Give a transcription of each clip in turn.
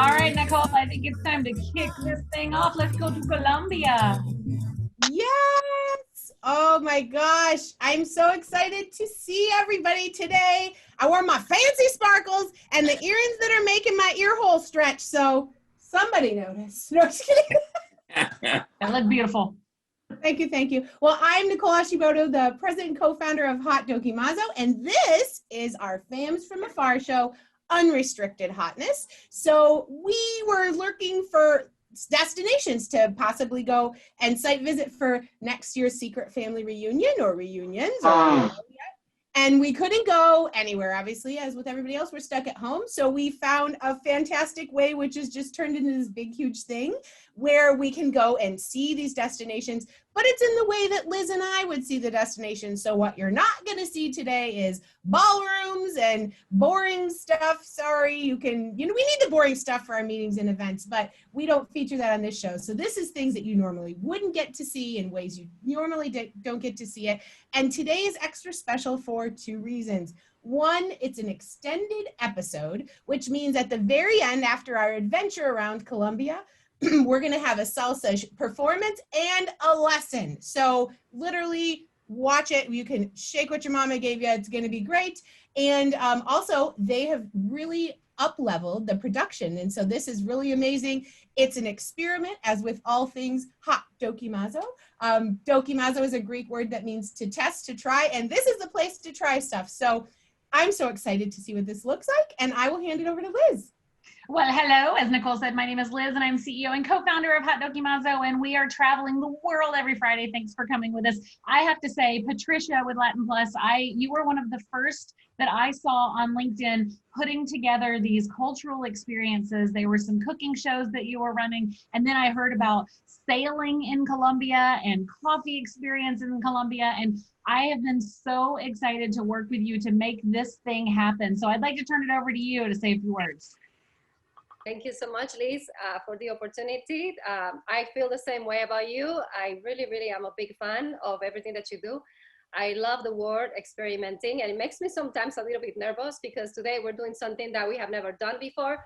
All right, Nicole, I think it's time to kick this thing off. Let's go to Colombia. Yes! Oh my gosh, I'm so excited to see everybody today. I wore my fancy sparkles and the earrings that are making my ear hole stretch, so somebody noticed. No, just kidding. That looked beautiful. Thank you, thank you. Well, I'm Nicole Hashimoto, the president and co-founder of Haute Dokimazo, and this is our FAMS from AFAR show, Unrestricted Hotness. So we were looking for destinations to possibly go and site visit for next year's secret family reunion or reunions. And we couldn't go anywhere, obviously, as with everybody else, we're stuck at home. So we found a fantastic way, which has just turned into this big, huge thing where we can go and see these destinations, but it's in the way that Liz and I would see the destinations. So what you're not going to see today is ballrooms and boring stuff. Sorry, we need the boring stuff for our meetings and events, but we don't feature that on this show. So this is things that you normally wouldn't get to see in ways you normally don't get to see it. And today is extra special for two reasons. One, it's an extended episode, which means at the very end, after our adventure around Colombia, we're going to have a salsa performance and a lesson. So literally watch it. You can shake what your mama gave you. It's going to be great. And also, they have really up-leveled the production. And so this is really amazing. It's an experiment, as with all things Haute Dokimazo. Dokimazo is a Greek word that means to test, to try, and this is the place to try stuff. So I'm so excited to see what this looks like, and I will hand it over to Liz. Well, hello. As Nicole said, my name is Liz, and I'm CEO and co-founder of Haute Dokimazo, and we are traveling the world every Friday. Thanks for coming with us. I have to say, Patricia with Latin Plus, you were one of the first that I saw on LinkedIn putting together these cultural experiences. There were some cooking shows that you were running, and then I heard about sailing in Colombia and coffee experiences in Colombia, and I have been so excited to work with you to make this thing happen. So I'd like to turn it over to you to say a few words. Thank you so much, Liz, for the opportunity. I feel the same way about you. I really am a big fan of everything that you do. I love the word experimenting, and it makes me sometimes a little bit nervous because today we're doing something that we have never done before.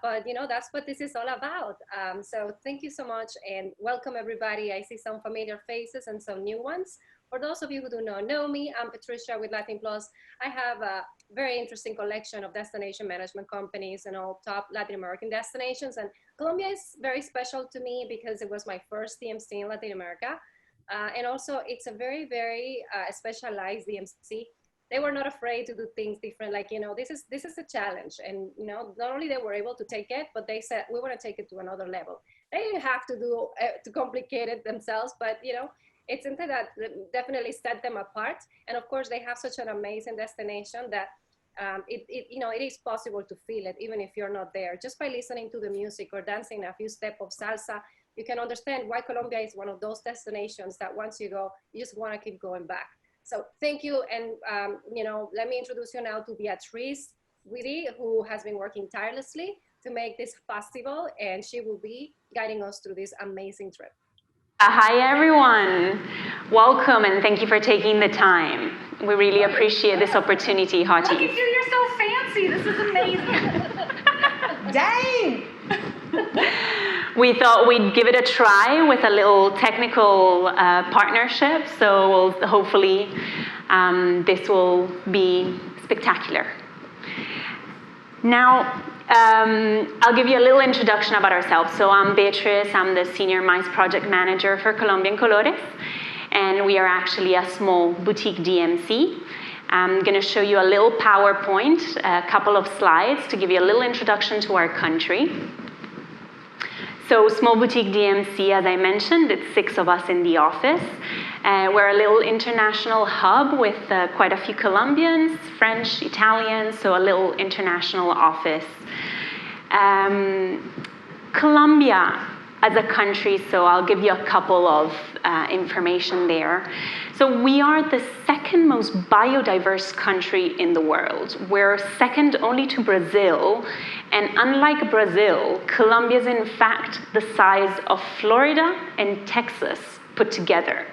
But that's what this is all about. So thank you so much and welcome everybody. I see some familiar faces and some new ones. For those of you who do not know me, I'm Patricia with Latin Plus. I have a very interesting collection of destination management companies and all top Latin American destinations. And Colombia is very special to me because it was my first DMC in Latin America. And also it's a very specialized DMC. They were not afraid to do things different. Like, this is a challenge. And, not only they were able to take it, but they said, we want to take it to another level. They didn't have to do to complicate it themselves, but, it's something that definitely set them apart. And of course, they have such an amazing destination that it is possible to feel it, even if you're not there. Just by listening to the music or dancing a few steps of salsa, you can understand why Colombia is one of those destinations that once you go, you just want to keep going back. So thank you. And, let me introduce you now to Beatriz Witty, who has been working tirelessly to make this possible. And she will be guiding us through this amazing trip. Hi everyone, welcome and thank you for taking the time. We really appreciate this opportunity, Hotties. Look at you, you're so fancy. This is amazing. Dang! We thought we'd give it a try with a little technical partnership, so hopefully this will be spectacular. Now, I'll give you a little introduction about ourselves. So I'm Beatriz, I'm the Senior MICE Project Manager for Colombian Colores, and we are actually a small boutique DMC. I'm going to show you a little PowerPoint, a couple of slides to give you a little introduction to our country. So small boutique DMC, as I mentioned, it's 6 of us in the office. We're a little international hub with quite a few Colombians, French, Italians, so a little international office. Colombia as a country, so I'll give you a couple of information there. So we are the second most biodiverse country in the world. We're second only to Brazil, and unlike Brazil, Colombia is in fact the size of Florida and Texas put together.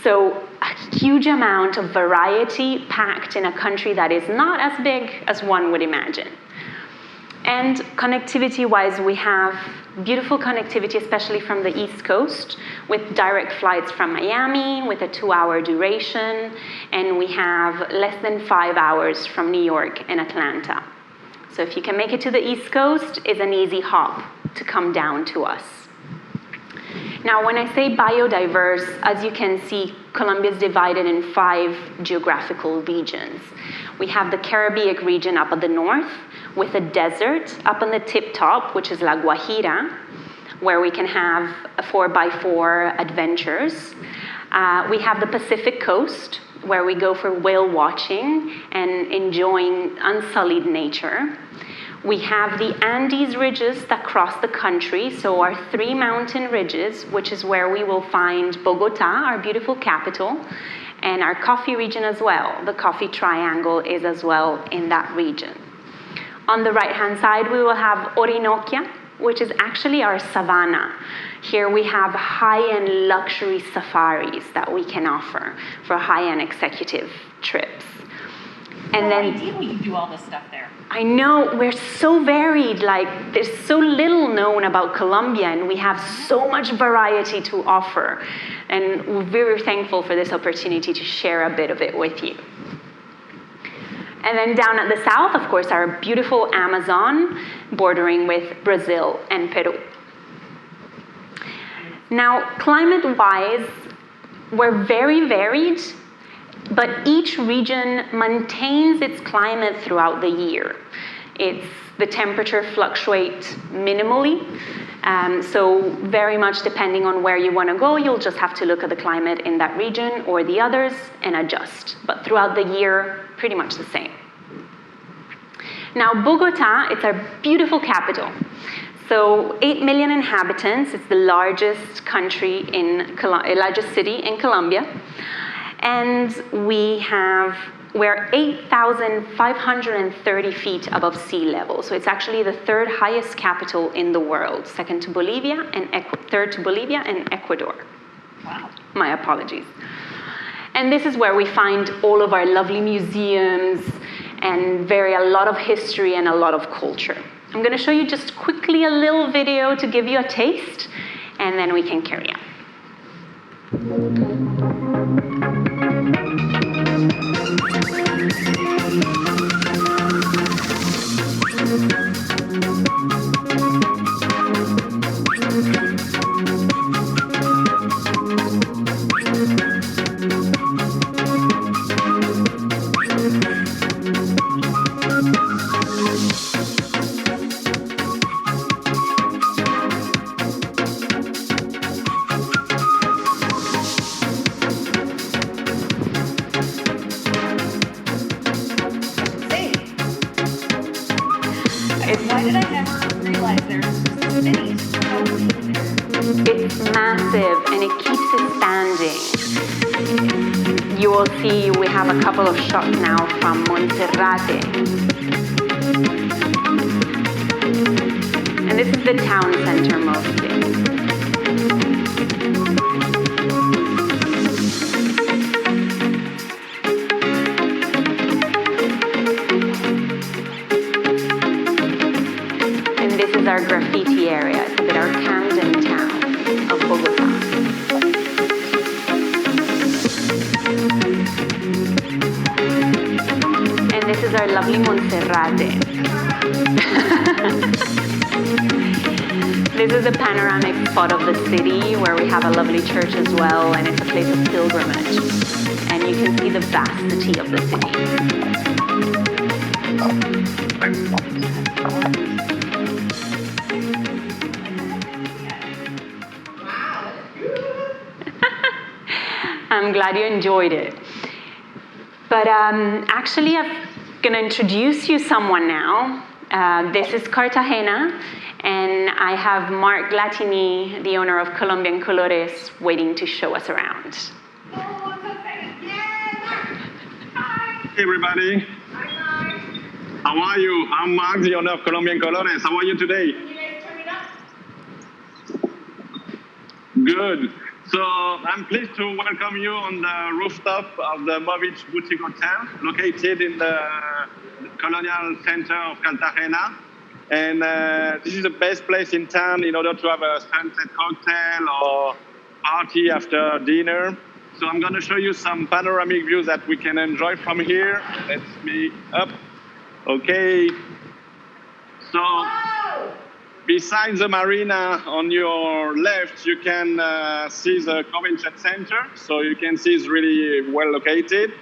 So a huge amount of variety packed in a country that is not as big as one would imagine. And connectivity-wise, we have beautiful connectivity, especially from the East Coast, with direct flights from Miami with a 2-hour duration, and we have less than 5 hours from New York and Atlanta. So if you can make it to the East Coast, it's an easy hop to come down to us. Now, when I say biodiverse, as you can see, Colombia is divided in 5 geographical regions. We have the Caribbean region up at the north, with a desert up on the tip top, which is La Guajira, where we can have 4x4 adventures. We have the Pacific coast, where we go for whale watching and enjoying unsullied nature. We have the Andes ridges that cross the country, so our 3 mountain ridges, which is where we will find Bogota, our beautiful capital, and our coffee region as well. The Coffee Triangle is as well in that region. On the right-hand side, we will have Orinoquia, which is actually our savanna. Here we have high-end luxury safaris that we can offer for high-end executive trips. And then ideally you do all this stuff there. I know, we're so varied, like there's so little known about Colombia and we have so much variety to offer. And we're very thankful for this opportunity to share a bit of it with you. And then down at the south, of course, our beautiful Amazon, bordering with Brazil and Peru. Now, climate-wise, we're very varied, but each region maintains its climate throughout the year. The temperature fluctuates minimally, so very much depending on where you want to go, you'll just have to look at the climate in that region or the others and adjust. But throughout the year, pretty much the same. Now, Bogota, it's our beautiful capital. So 8 million inhabitants, it's the largest largest city in Colombia. And we're 8,530 feet above sea level. So it's actually the 3rd highest capital in the world, second to Bolivia and third to Bolivia and Ecuador. Wow. My apologies. And this is where we find all of our lovely museums and a lot of history and a lot of culture. I'm going to show you just quickly a little video to give you a taste, and then we can carry on. Why did I never realize there's cities? It's massive and it keeps expanding. You will see we have a couple of shots now from Monserrate. And this is the town center mostly. Our graffiti area. It's a bit our Camden town of Bogota. And this is our lovely Monserrate. This is a panoramic spot of the city where we have a lovely church as well, and it's a place of pilgrimage. And you can see the vastity of the city. I'm glad you enjoyed it. But actually, I'm going to introduce you someone now. This is Cartagena, and I have Mark Latini, the owner of Colombian Colores, waiting to show us around. Oh, I'm so excited. Yay, Mark. Hi. Hey, everybody. Hi, Mark. How are you? I'm Mark, the owner of Colombian Colores. How are you today? Can you guys turn it up? Good. So I'm pleased to welcome you on the rooftop of the Movich Boutique Hotel, located in the colonial center of Cartagena. And this is the best place in town in order to have a sunset cocktail or party after dinner. So I'm going to show you some panoramic views that we can enjoy from here. Let's be up. Okay. So besides the marina on your left, you can see the convention center. So you can see it's really well located.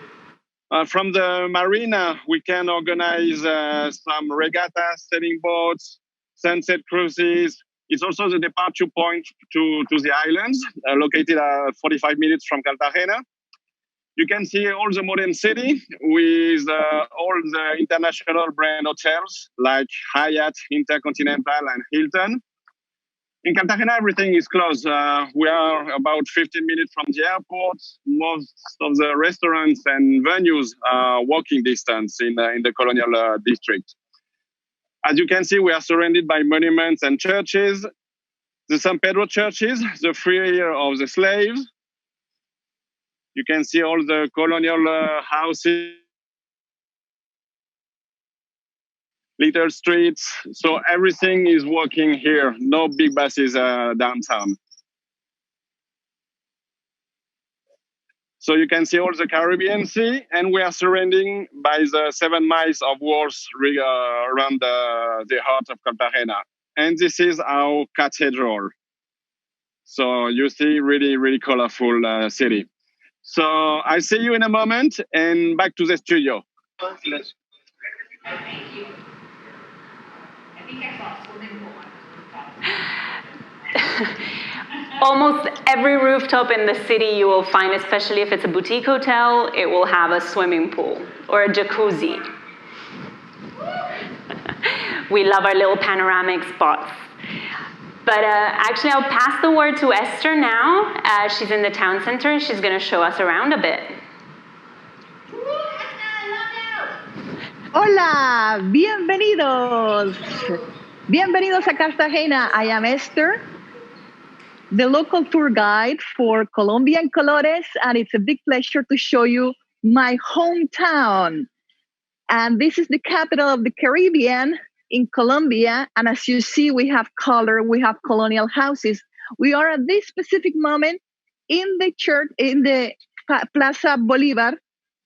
From the marina, we can organize some regattas, sailing boats, sunset cruises. It's also the departure point to the islands, located 45 minutes from Cartagena. You can see all the modern city with all the international brand hotels like Hyatt, Intercontinental, and Hilton. In Cartagena, everything is closed. We are about 15 minutes from the airport. Most of the restaurants and venues are walking distance in the colonial district. As you can see, we are surrounded by monuments and churches. The San Pedro churches, the freer of the slaves. You can see all the colonial houses, little streets. So everything is working here. No big buses downtown. So you can see all the Caribbean Sea, and we are surrounding by the 7 miles of walls around the heart of Cartagena. And this is our cathedral. So you see really, really colorful city. So I'll see you in a moment and back to the studio. Thank you. I think I saw a swimming pool on the rooftop. Almost every rooftop in the city you will find, especially if it's a boutique hotel, it will have a swimming pool or a jacuzzi. We love our little panoramic spots. But actually, I'll pass the word to Esther now. She's in the town center and she's going to show us around a bit. Hola, bienvenidos. Bienvenidos a Cartagena. I am Esther, the local tour guide for Colombia and Colores, and it's a big pleasure to show you my hometown. And this is the capital of the Caribbean in Colombia. And as you see, we have color, we have colonial houses. We are at this specific moment in the church, in the Plaza Bolivar,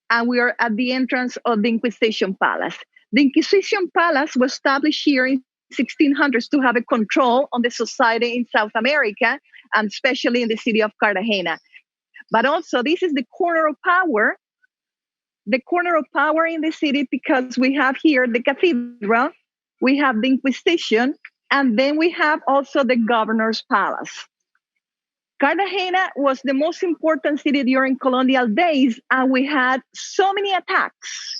and we are at the entrance of the Inquisition Palace. The Inquisition Palace was established here in 1600s to have a control on the society in South America, and especially in the city of Cartagena. But also, this is the corner of power in the city, because we have here the cathedral, we have the Inquisition, and then we have also the governor's palace. Cartagena was the most important city during colonial days, and we had so many attacks.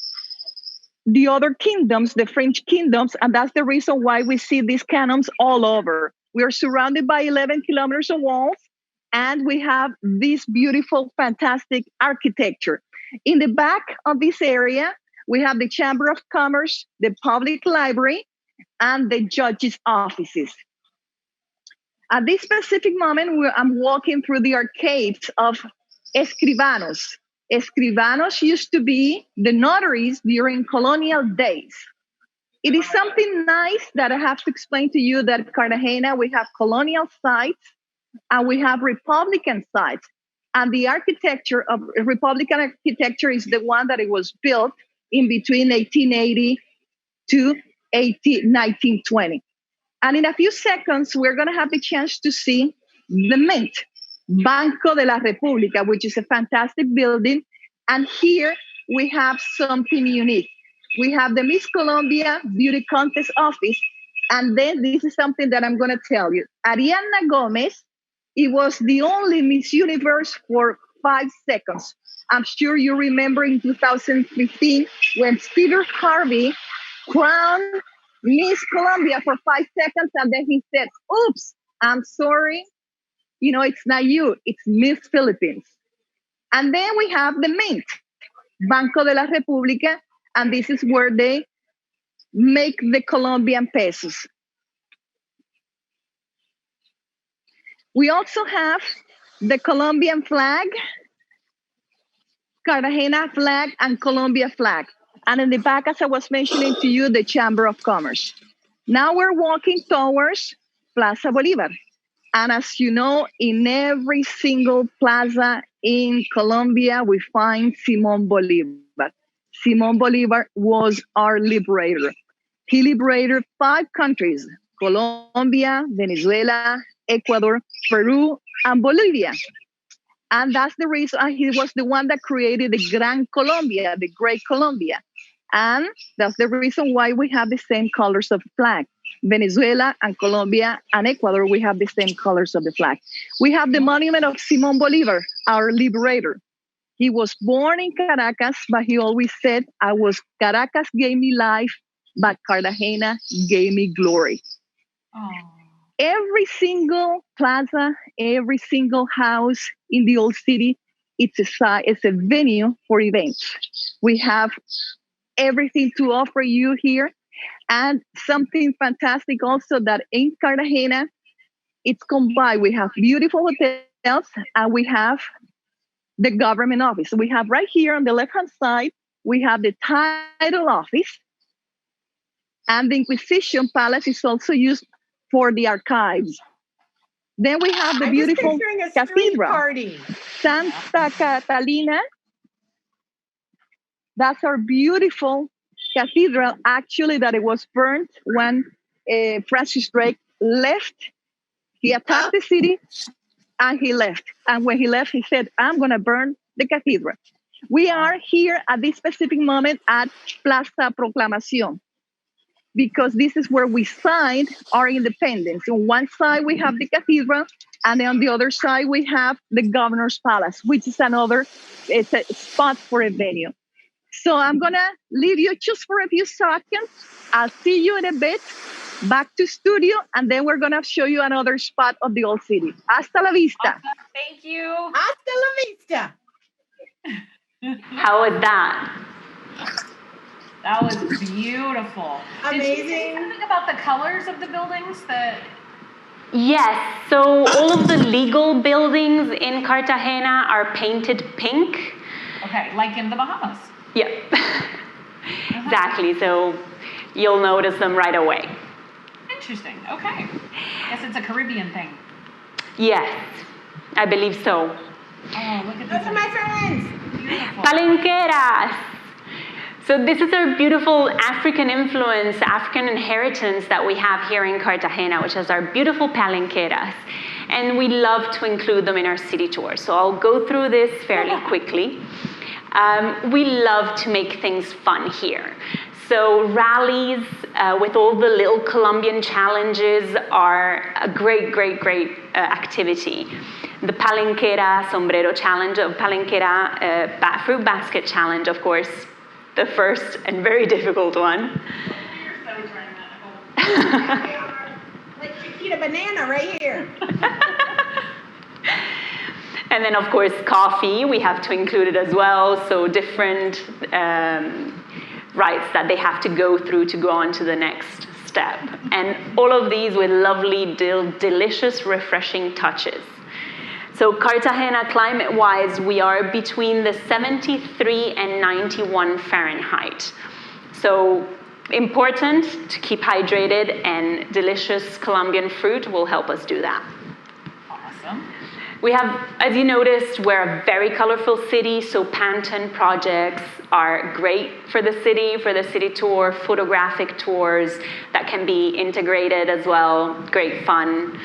The other kingdoms, the French kingdoms, and that's the reason why we see these cannons all over. We are surrounded by 11 kilometers of walls, and we have this beautiful, fantastic architecture. In the back of this area, we have the Chamber of Commerce, the public library, and the judges' offices. At this specific moment, I'm walking through the arcades of escribanos. Escribanos used to be the notaries during colonial days. It is something nice that I have to explain to you that Cartagena, we have colonial sites and we have Republican sites. And the architecture of Republican architecture is the one that it was built in between 1880 to 1920. And in a few seconds, we're going to have the chance to see the Mint, Banco de la República, which is a fantastic building. And here we have something unique. We have the Miss Colombia Beauty Contest office. And then this is something that I'm going to tell you. Ariana Gomez, it was the only Miss Universe for 5 seconds. I'm sure you remember in 2015 when Peter Harvey crowned Miss Colombia for 5 seconds, and then he said, oops, I'm sorry. You know, it's not you, it's Miss Philippines. And then we have the Mint, Banco de la República, and this is where they make the Colombian pesos. We also have the Colombian flag, Cartagena flag, and Colombia flag. And in the back, as I was mentioning to you, the Chamber of Commerce. Now we're walking towards Plaza Bolivar. And as you know, in every single plaza in Colombia, we find Simón Bolívar. Simón Bolívar was our liberator. He liberated 5 countries: Colombia, Venezuela, Ecuador, Peru, and Bolivia. And that's the reason he was the one that created the Gran Colombia, the Great Colombia. And that's the reason why we have the same colors of the flag. Venezuela and Colombia and Ecuador, we have the same colors of the flag. We have the monument of Simón Bolívar, our liberator. He was born in Caracas, but he always said, Caracas gave me life, but Cartagena gave me glory. Oh. Every single plaza, every single house in the old city, it's a venue for events. We have everything to offer you here. And something fantastic also that in Cartagena, it's combined. We have beautiful hotels and we have the government office. We have right here on the left-hand side, we have the title office. And the Inquisition Palace is also used for the archives. Then we have the beautiful cathedral, party. Santa Catalina. That's our beautiful cathedral, actually, that it was burnt when Francis Drake left. He attacked the city and he left. And when he left, he said, I'm going to burn the cathedral. We are here at this specific moment at Plaza Proclamación, because this is where we signed our independence. On one side, we have the cathedral, and then on the other side, we have the governor's palace, which is it's a spot for a venue. So I'm going to leave you just for a few seconds. I'll see you in a bit, back to studio, and then we're going to show you another spot of the old city. Hasta la vista. Awesome. Thank you. Hasta la vista. How was that? That was beautiful. Did you say Amazing. something about the colors of the buildings? Yes, so all of the legal buildings in Cartagena are painted pink. Okay, like in the Bahamas. Yep, exactly, so you'll notice them right away. Interesting, okay. Guess it's a Caribbean thing. Yes, I believe so. Oh, look at Those are my friends. Beautiful. Palenqueras. So this is our beautiful African influence, African inheritance that we have here in Cartagena, which is our beautiful palenqueras. And we love to include them in our city tour. So I'll go through this fairly quickly. We love to make things fun here. So rallies with all the little Colombian challenges are a great activity. The Palenquera Sombrero Challenge, Palenquera Fruit Basket Challenge, of course, the first and very difficult one. Like Chiquita Banana right here. And then, of course, coffee, we have to include it as well. So different rites that they have to go through to go on to the next step. And all of these with lovely, delicious, refreshing touches. So Cartagena, climate-wise, we are between the 73 and 91 Fahrenheit. So important to keep hydrated, and delicious Colombian fruit will help us do that. Awesome. We have, as you noticed, we're a very colorful city, so Pantone projects are great for the city tour, photographic tours that can be integrated as well, great fun.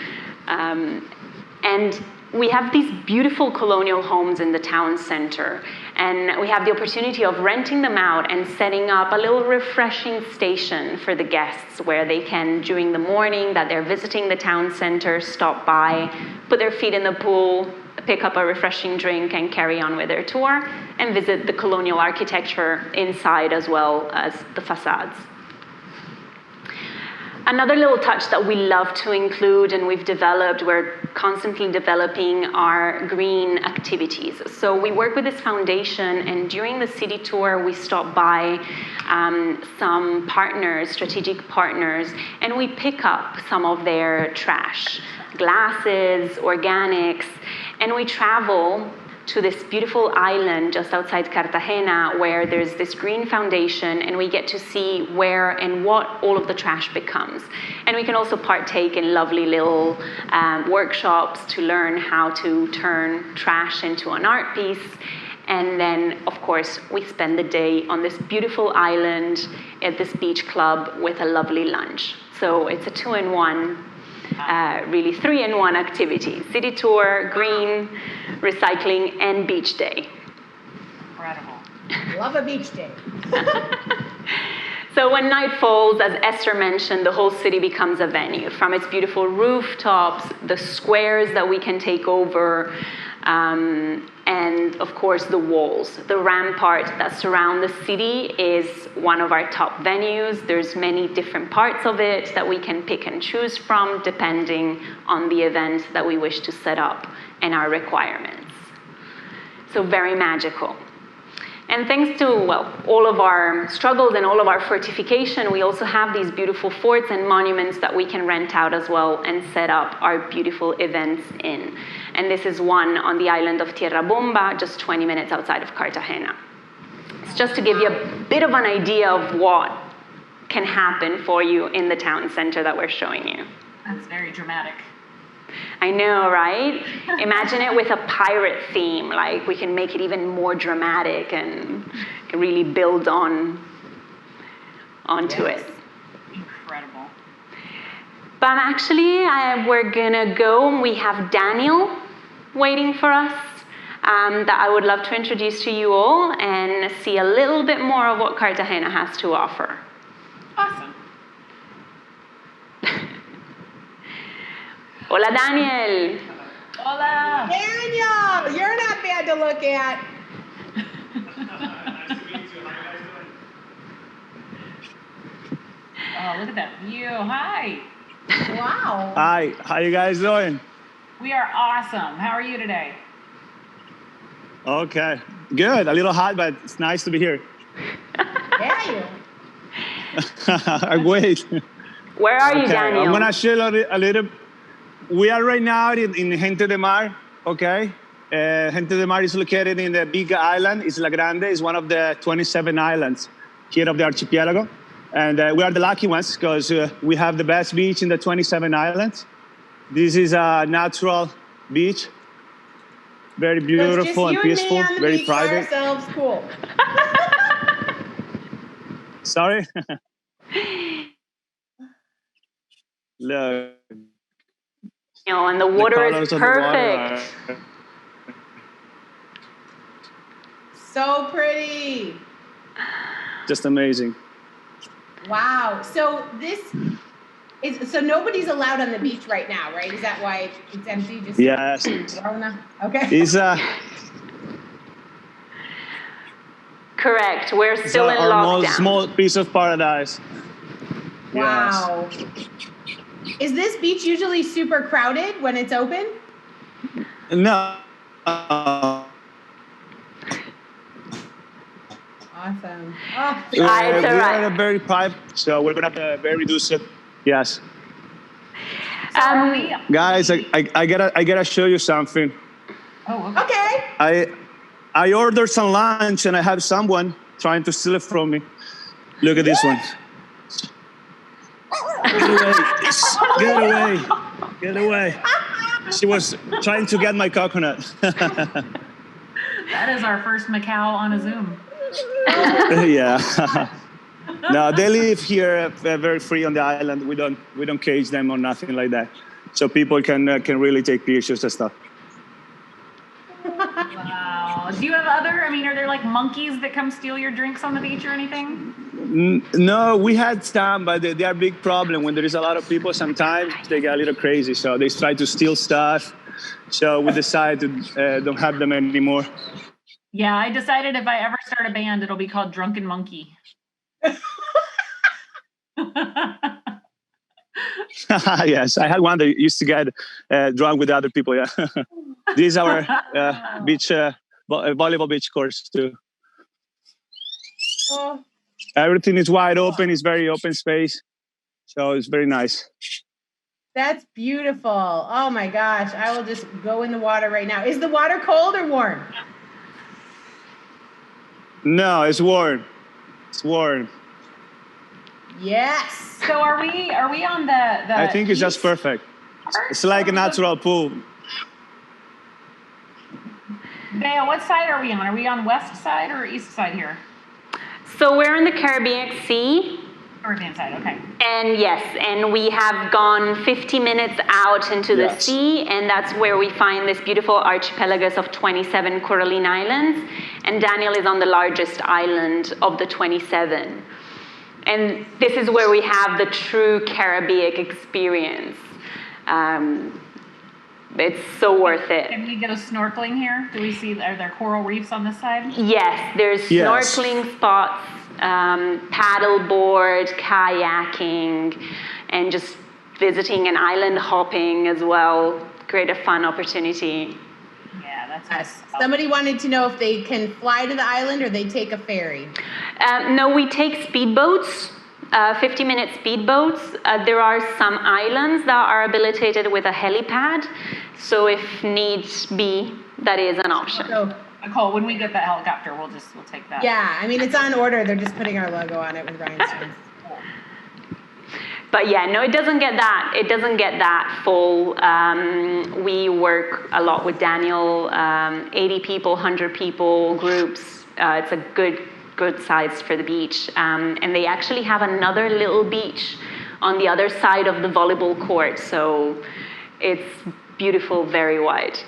And we have these beautiful colonial homes in the town center, and we have the opportunity of renting them out and setting up a little refreshing station for the guests where they can, during the morning that they're visiting the town center, stop by, put their feet in the pool, pick up a refreshing drink, and carry on with their tour and visit the colonial architecture inside as well as the facades. Another little touch that we love to include, and we're constantly developing, are green activities. So we work with this foundation, and during the city tour, we stop by some partners, strategic partners, and we pick up some of their trash, glasses, organics, and we travel to this beautiful island just outside Cartagena where there's this green foundation, and we get to see where and what all of the trash becomes. And we can also partake in lovely little workshops to learn how to turn trash into an art piece. And then, of course, we spend the day on this beautiful island at this beach club with a lovely lunch. So it's a 2-in-1, really 3-in-1 activity. City tour, green, recycling, and beach day. Incredible. Love a beach day. So when night falls, as Esther mentioned, the whole city becomes a venue. From its beautiful rooftops, the squares that we can take over, and of course the walls. The rampart that surround the city is one of our top venues. There's many different parts of it that we can pick and choose from depending on the event that we wish to set up and our requirements. So very magical. And thanks to, well, all of our struggles and all of our fortification, we also have these beautiful forts and monuments that we can rent out as well and set up our beautiful events in. And this is one on the island of Tierra Bomba, just 20 minutes outside of Cartagena. It's just to give you a bit of an idea of what can happen for you in the town center that we're showing you. That's very dramatic. I know, right? Imagine it with a pirate theme. Like, we can make it even more dramatic and really build onto it. Incredible. But actually, we're gonna go. We have Daniel waiting for us that I would love to introduce to you all and see a little bit more of what Cartagena has to offer. Awesome. Hola, Daniel. Hola. Daniel, you're not bad to look at. Oh, look at that view. Hi. Wow. Hi, how you guys doing? We are awesome. How are you today? Okay, good. A little hot, but it's nice to be here. Yeah, I wait. Where are you, Daniel? I'm gonna share a little. We are right now in Gente de Mar, okay? Gente de Mar is located in the big island, Isla Grande. It's one of the 27 islands here of the archipelago. And we are the lucky ones because we have the best beach in the 27 islands. This is a natural beach. Very beautiful and peaceful, very private. Ourselves cool. Sorry? Look. And the water is perfect. So pretty. Just amazing. Wow. So this is, so nobody's allowed on the beach right now, right? Is that why it's empty? Just Yes. Corona? Okay. It's Correct. We're still in our lockdown. most small piece of paradise. Wow. Yes. Is this beach usually super crowded when it's open? No. Awesome. Oh, It's all we right. are very private, so we're gonna have to very reduce it. Yes. Guys, I gotta show you something. Oh, okay. okay. I ordered some lunch and I have someone trying to steal it from me. Look at this one. Get away. Get away. Get away. She was trying to get my coconut. That is our first Macau on a Zoom. Yeah. No, they live here very free on the island. We don't cage them or nothing like that. So people can really take pictures and stuff. Wow. Do you have other, are there like monkeys that come steal your drinks on the beach or anything? No, we had some, but they are a big problem. When there is a lot of people, sometimes they get a little crazy. So they try to steal stuff. So we decided to don't have them anymore. Yeah, I decided if I ever start a band, it'll be called Drunken Monkey. Yes, I had one that used to get drunk with other people. Yeah, this is our beach volleyball beach course too. Oh. Everything is wide open. It's very open space, so it's very nice. That's beautiful. Oh my gosh. I will just go in the water right now. Is the water cold or warm? No, it's warm. It's warm. Yes. So are we on the I think it's just east perfect. part? It's like a natural pool. Bea, what side are we on? Are we on west side or east side here? So we're in the Caribbean Sea. Caribbean side, okay. And yes, and we have gone 50 minutes out into the Yes. sea, and that's where we find this beautiful archipelagus of 27 coralline islands. And Daniel is on the largest island of the 27. And this is where we have the true Caribbean experience. It's so worth it. Can we go snorkeling here? Do we see, are there coral reefs on this side? Yes, there's Yes. snorkeling spots, paddleboard, kayaking, and just visiting and island hopping as well. Great, a fun opportunity. Yeah, that's Yes. nice. Somebody wanted to know if they can fly to the island or they take a ferry. No, we take speedboats, 50-minute speedboats. There are some islands that are habilitated with a helipad, so if needs be, that is an option. So Nicole, when we get that helicopter, we'll take that. yeah, I mean, it's on order. They're just putting our logo on it with rhinestones. But yeah, no, it doesn't get that. It doesn't get that full. We work a lot with Daniel, 80 people, 100 people groups. It's a good size for the beach. And they actually have another little beach on the other side of the volleyball court. So it's beautiful, very wide.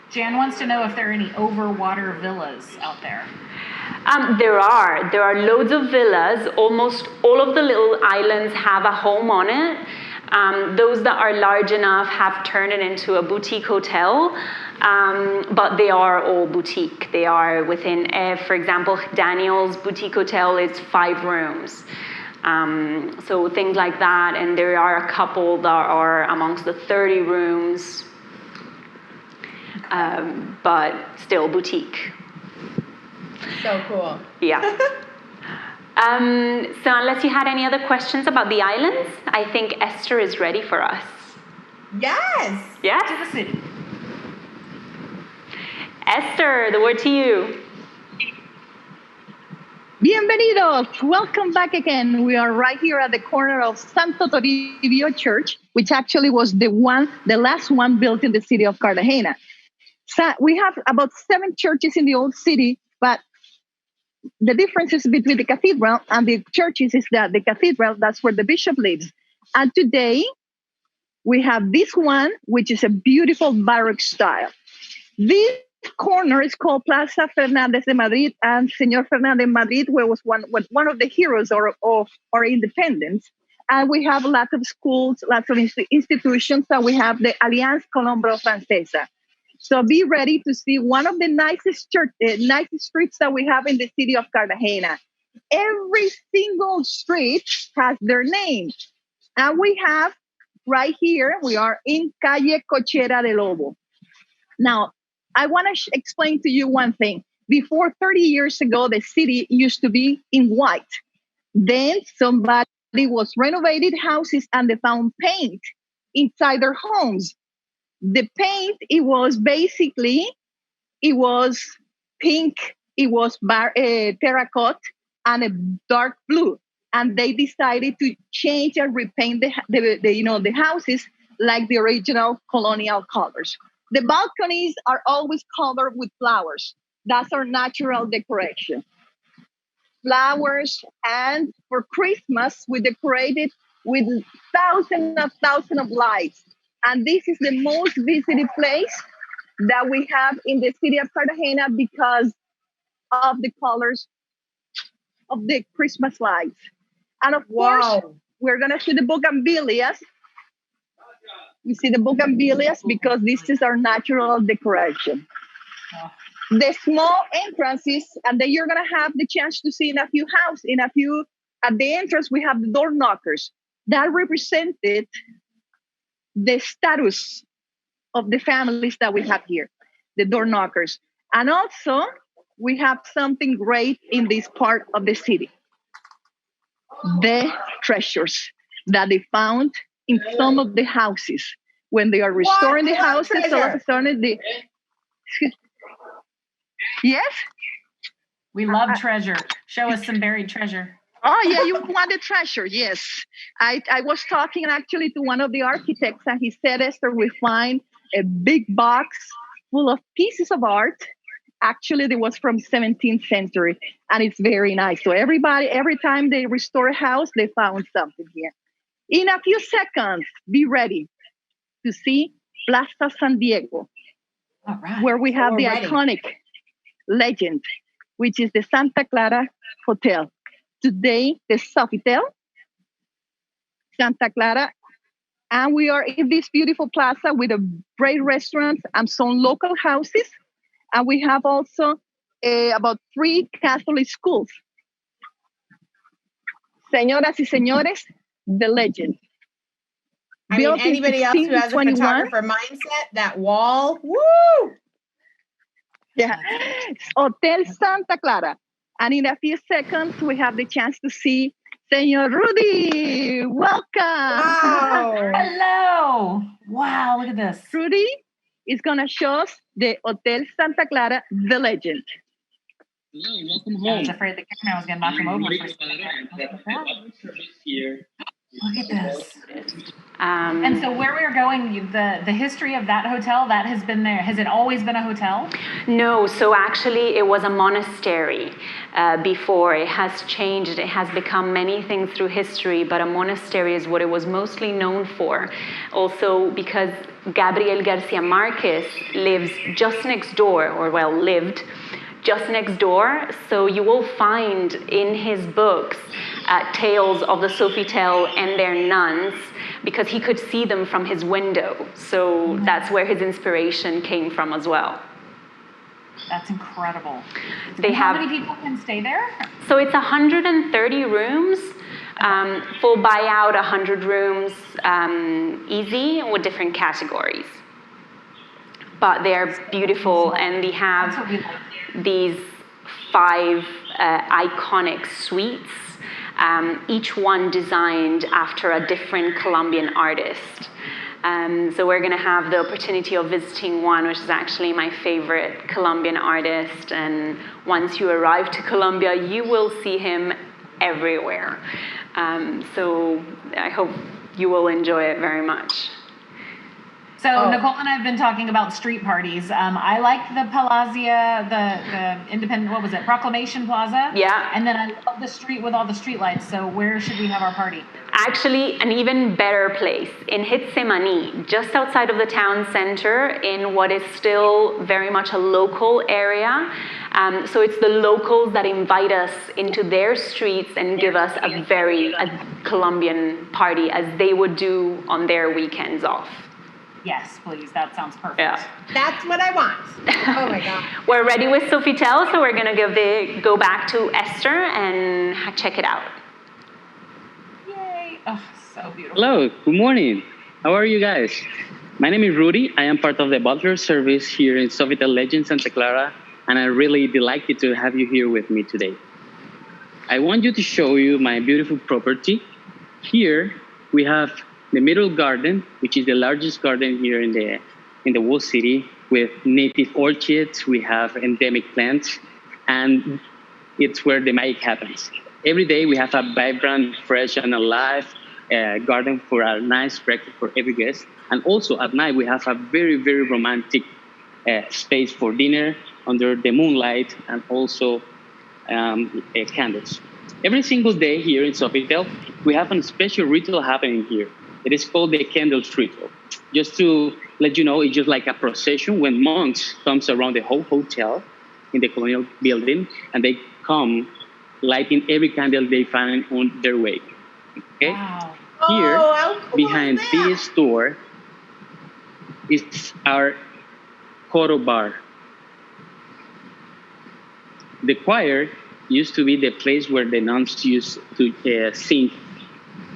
Jan wants to know if there are any overwater villas out there. There are loads of villas. Almost all of the little islands have a home on it. Those that are large enough have turned it into a boutique hotel, but they are all boutique. They are within, for example, Daniel's boutique hotel is 5 rooms. So things like that, and there are a couple that are amongst the 30 rooms, but still boutique. So cool. Yeah. So unless you had any other questions about the islands, I think Esther is ready for us. Yes. Yes? To the city. Esther, the word to you. Bienvenidos. Welcome back again. We are right here at the corner of Santo Toribio Church, which actually was the last one built in the city of Cartagena. So we have about 7 churches in the old city, but the differences between the cathedral and the churches is that the cathedral, that's where the bishop lives. And today we have this one, which is a beautiful Baroque style. This corner is called Plaza Fernández de Madrid, and Señor Fernández Madrid was one of the heroes of our independence. And we have lots of schools, lots of institutions, and we have the Alliance Colombro-Francesa. So be ready to see one of the nicest streets that we have in the city of Cartagena. Every single street has their name. And we have right here, we are in Calle Cochera de Lobo. Now, I want to explain to you one thing. Before 30 years ago, the city used to be in white. Then somebody was renovated houses and they found paint inside their homes. The paint, it was pink, it was terracotta and a dark blue. And they decided to change and repaint the houses like the original colonial colors. The balconies are always covered with flowers. That's our natural decoration. Flowers, and for Christmas, we decorated with thousands of lights. And this is the most visited place that we have in the city of Cartagena because of the colors of the Christmas lights. And of course, we're going to see the bougainvilleas. We see the bougainvilleas because this is our natural decoration. The small entrances, and then you're going to have the chance to see at the entrance, we have the door knockers. That represented the status of the families that we have here, the door knockers. And also, we have something great in this part of the city. The treasures that they found in some of the houses. When they are restoring the houses, all of a sudden they... Yes? We love treasure. Show us some buried treasure. Oh, yeah, you want the treasure. Yes. I was talking actually to one of the architects, and he said, Esther, we find a big box full of pieces of art. Actually, it was from 17th century, and it's very nice. So every time they restore a house, they found something here. In a few seconds, be ready to see Plaza San Diego, where we have the iconic legend, which is the Santa Clara Hotel. Today, the Sofitel, Santa Clara, and we are in this beautiful plaza with a great restaurant and some local houses. And we have also about 3 Catholic schools. Señoras y señores, the legend. I mean, anybody else who has a photographer mindset, that wall, woo! Yeah, Hotel Santa Clara. And in a few seconds, we have the chance to see Señor Rudy. Welcome. Wow. Hello. Wow, look at this. Rudy is going to show us the Hotel Santa Clara, the legend. Hello, welcome home. I was afraid the camera was going to knock him over for a second. Look at this. And so where we're going, the history of that hotel, that has been there. Has it always been a hotel? No, so actually it was a monastery before. It has changed. It has become many things through history, but a monastery is what it was mostly known for. Also because Gabriel Garcia Marquez lives just next door, or well, lived just next door. So you will find in his books tales of the Sofitel and their nuns, because he could see them from his window. So that's where his inspiration came from as well. That's incredible. How many people can stay there? So it's 130 rooms, full buyout, 100 rooms, easy, with different categories. But they're beautiful, and they have these 5 iconic suites, each one designed after a different Colombian artist. So we're going to have the opportunity of visiting one, which is actually my favorite Colombian artist. And once you arrive to Colombia, you will see him everywhere. So I hope you will enjoy it very much. So Nicole and I have been talking about street parties. I like the Palazia, the independent, what was it, Proclamation Plaza? Yeah. And then I love the street with all the street lights. So where should we have our party? Actually, an even better place, in Getsemani, just outside of the town center, in what is still very much a local area. So it's the locals that invite us into their streets and give us a Colombian party, as they would do on their weekends off. Yes, please. That sounds perfect. Yeah. That's what I want. Oh my God. We're ready with Sofitel, so we're going to go back to Esther and check it out. Yay. Oh, so beautiful. Hello, good morning. How are you guys? My name is Rudy. I am part of the butler service here in Sofitel Legend Santa Clara, and I'm really delighted to have you here with me today. I want you to show you my beautiful property. Here we have the middle garden, which is the largest garden here in the whole city, with native orchids. We have endemic plants, and it's where the magic happens. Every day we have a vibrant, fresh, and alive garden for a nice breakfast for every guest. And also at night we have a very, very romantic space for dinner under the moonlight, and also candles. Every single day here in Sofitel, we have a special ritual happening here. It is called the candles ritual. Just to let you know, it's just like a procession when monks comes around the whole hotel in the colonial building, and they come lighting every candle they find on their way. Okay? Wow. Here, how cool behind is that? this door, is our coro bar. The choir used to be the place where the nuns used to sing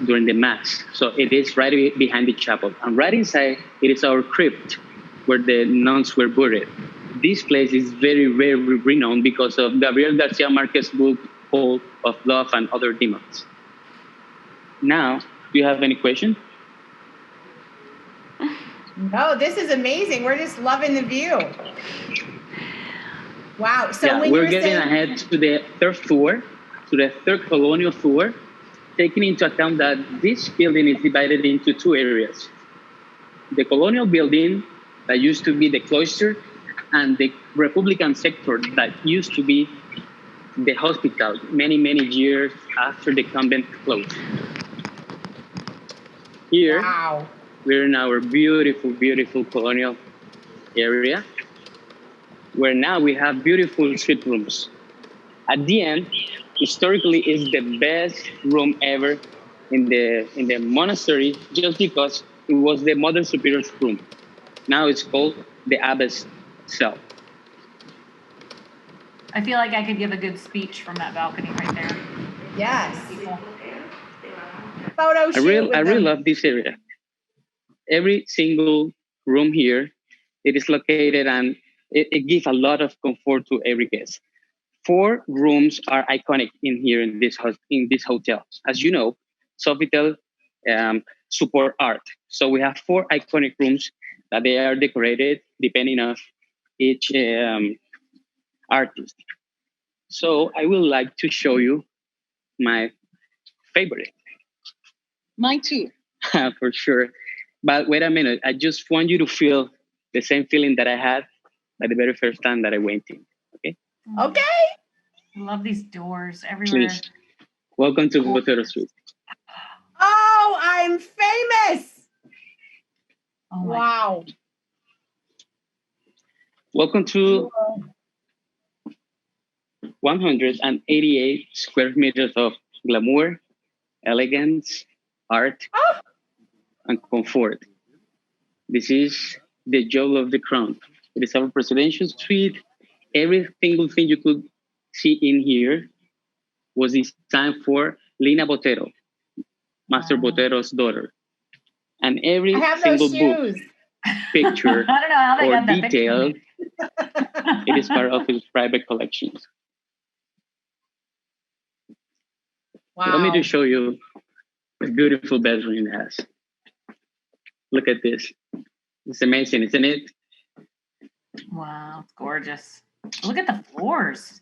during the mass. So it is right behind the chapel. And right inside, it is our crypt where the nuns were buried. This place is very, very renowned because of Gabriel Garcia Marquez's book called Of Love and Other Demons. Now, do you have any question? No, this is amazing. We're just loving the view. Wow. So Yeah, when we're you're getting saying ahead to the third tour, to the third colonial tour, taking into account that this building is divided into two areas. The colonial building that used to be the cloister, and the Republican sector that used to be the hospital many, many years after the convent closed. Here, wow. we're in our beautiful, beautiful colonial area, where now we have beautiful suite rooms. At the end, historically, is the best room ever in the monastery, just because it was the Mother Superior's room. Now it's called the abbess cell. I feel like I could give a good speech from that balcony right there. Yes. People. Photo shoot. I really love this area. Every single room here, it is located, and it gives a lot of comfort to every guest. 4 rooms are iconic in here in this hotel. As you know, Sofitel support art. So we have 4 iconic rooms that they are decorated depending on each artist. So I would like to show you my favorite. Mine too. For sure. But wait a minute, I just want you to feel the same feeling that I had by the very first time that I went in. Okay? Okay. I love these doors everywhere. Please. Welcome to Botero Suite. Oh, I'm famous. Oh my Wow. Welcome to 188 square meters of glamour, elegance, art, and comfort. This is the jewel of the crown. It is our presidential suite. Every single thing you could see in here was designed for Lina Botero, Master Botero's daughter. And every I have single those book, shoes. picture, I don't know how they or got that detail, picture. it is part of his private collections. Wow. Let me just show you the beautiful bedroom it has. Look at this. It's amazing, isn't it? Wow, it's gorgeous. Look at the floors.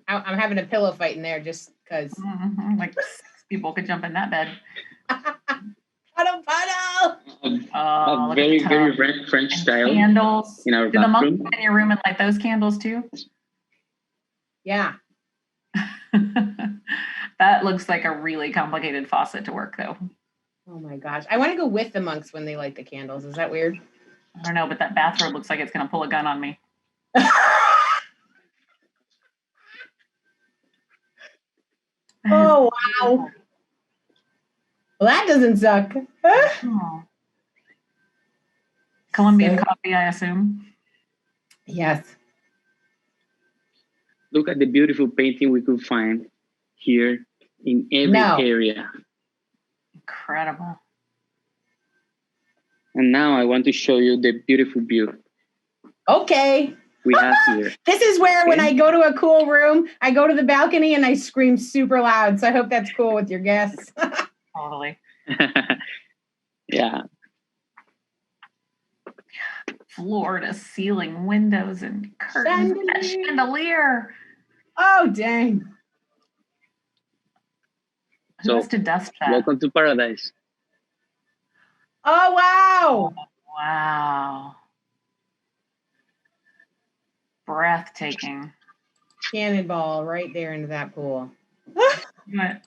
I'm having a pillow fight in there just because. Like 6 people could jump in that bed. Puddle. Oh, A very, very French style candles. in our Do the monks bathroom. come in your room and light those candles too? Yeah. That looks like a really complicated faucet to work, though. Oh my gosh. I want to go with the monks when they light the candles. Is that weird? I don't know, but that bathrobe looks like it's going to pull a gun on me. Oh, wow. Well, that doesn't suck. Oh. Colombian coffee, I assume. Yes. Look at the beautiful painting we could find here in every area. Incredible. And now I want to show you the beautiful view Okay. we have here. This is where when I go to a cool room, I go to the balcony and I scream super loud. So I hope that's cool with your guests. Totally. Yeah. Floor to ceiling windows and curtains. That chandelier. Oh, dang. Who has to dust that? Welcome to paradise. Oh, wow. Wow. Breathtaking. Cannonball right there into that pool. What?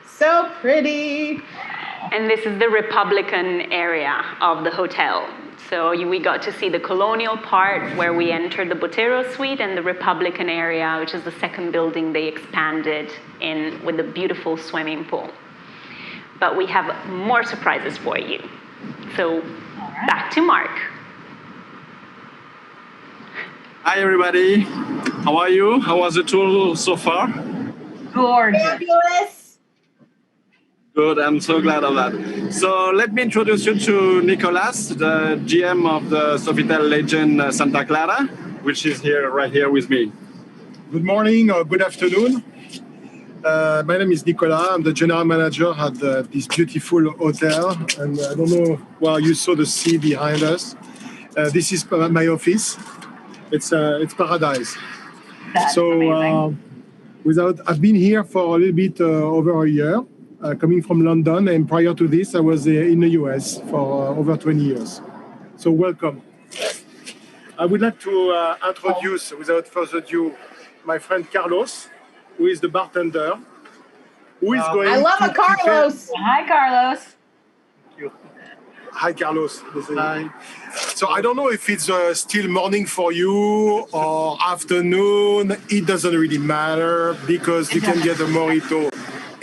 So pretty. And this is the Republican area of the hotel. So we got to see the colonial part where we entered the Botero suite, and the Republican area, which is the second building they expanded in with a beautiful swimming pool. But we have more surprises for you. So back to Mark. Hi, everybody. How are you? How was the tour so far? Gorgeous. Fabulous. Good. I'm so glad of that. So let me introduce you to Nicolas, the GM of the Sofitel Legend Santa Clara, which is here, right here with me. Good morning or good afternoon. My name is Nicolas. I'm the general manager at this beautiful hotel. And I don't know, well, you saw the sea behind us. This is my office. It's paradise. That's amazing. I've been here for a little bit over a year, coming from London. And prior to this, I was in the US for over 20 years. So welcome. I would like to introduce, without further ado, my friend Carlos, who is the bartender, who is going I love to a Carlos. Hi, Carlos. Hi, Carlos. Hi. So I don't know if it's still morning for you or afternoon. It doesn't really matter because you can get a mojito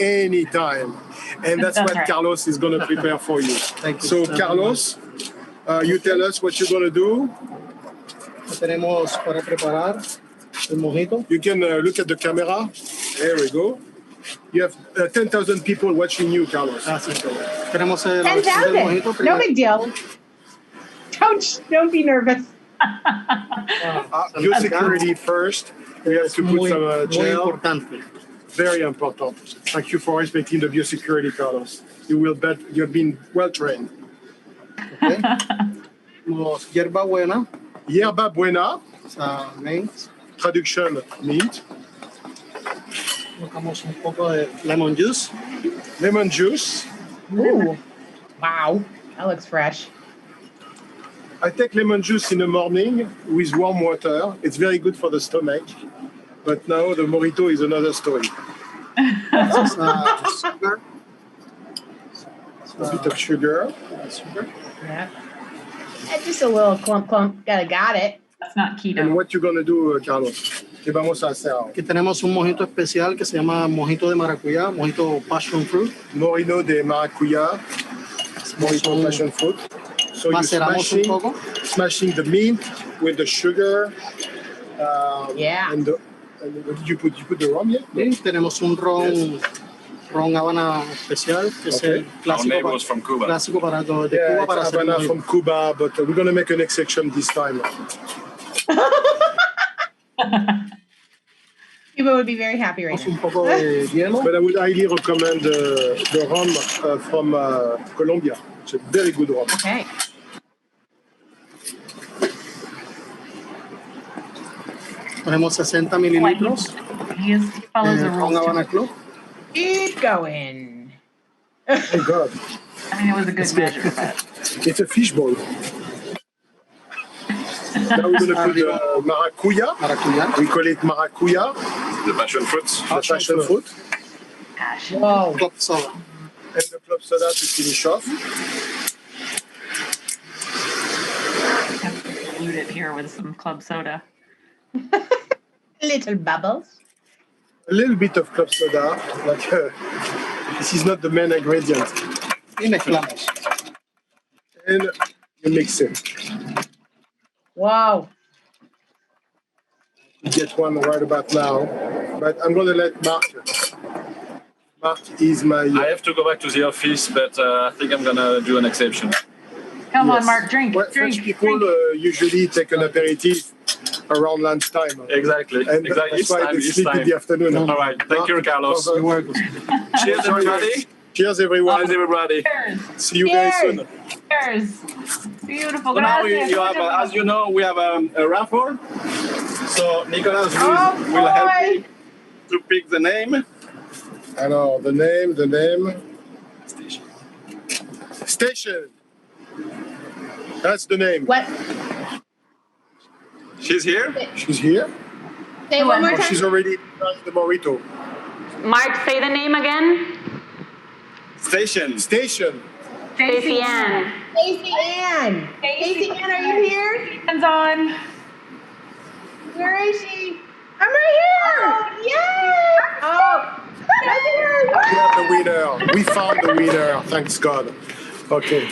anytime. And that's what Carlos is going to prepare for you. Thank you. So, Carlos, you tell us what you're going to do. Tenemos para preparar el mojito. You can look at the camera. There we go. You have 10,000 people watching you, Carlos. Tenemos el 10,000. No big deal. Don't be nervous. Biosecurity first. We have to put some gel. Muy importante. Very important. Thank you for respecting the biosecurity, Carlos. You've been well trained. Okay. Tenemos hierba buena. Hierba buena. Mint. Traduction, mint. Colocamos un poco de lemon juice. Lemon juice. Ooh. Wow. That looks fresh. I take lemon juice in the morning with warm water. It's very good for the stomach. But now the mojito is another story. Sugar. A bit of sugar. Yeah. Just a little clump. Got it. That's not keto. And what you going to do, Carlos? ¿Qué vamos a hacer? Aquí tenemos un mojito especial que se llama mojito de maracuyá, mojito passion fruit. Mojito de maracuyá. Mojito passion fruit. So you're smashing the mint with the sugar. Yeah. And what did you put? You put the rum, yeah? Sí, tenemos un ron Habana especial, que es el clásico, from Cuba. Clásico para de Yeah, Cuba para it's hacer Havana mojito. from Cuba, but we're going to make an exception this time. People would be very happy right Un now. poco de hielo. But I would highly recommend the rum from Colombia. It's a very good rum. Okay. Ponemos 60 mililitros. He follows the Ron rules. Habana Club. Keep going. Oh, God. I mean, it was a good measure, but It's a fishbowl. Now we're going to put the maracuya. Maracuyá. We call it maracuya. The passion fruit. The passion fruit. gosh. Whoa. Club soda. And the club soda to finish off. I have to dilute it here with some club soda. Little bubbles. A little bit of club soda. Like this is not the main ingredient. Y mezclamos. And you mix it. Wow. You get one right about now. But I'm going to let Mark. Mark is my... I have to go back to the office, but I think I'm gonna do an exception. Come on, Yes. Mark, drink, Well, drink, French people drink. usually take an aperitif around lunchtime. Exactly. And Exactly. that's why they sleep in the afternoon. All right. Thank you, Carlos. You're welcome. Cheers, everybody. Cheers, everyone. Cheers, everybody. Cheers. See you guys soon. Cheers. Beautiful. So now Gracias. you have, as you know, we have a raffle. So Nicolas Oh, will help boy. me to pick the name. I know, the name. Station. That's the name. What? She's here. She's here. Say it one more Oh, time. she's already trying the burrito. Mark, say the name again. Station. Station. Stacey Ann. Stacey Ann. Stacey Ann, are you here? Hands on. Where is she? I'm right here. Yay! Oh, right here. We have the winner. We found the winner. Thanks God. Okay.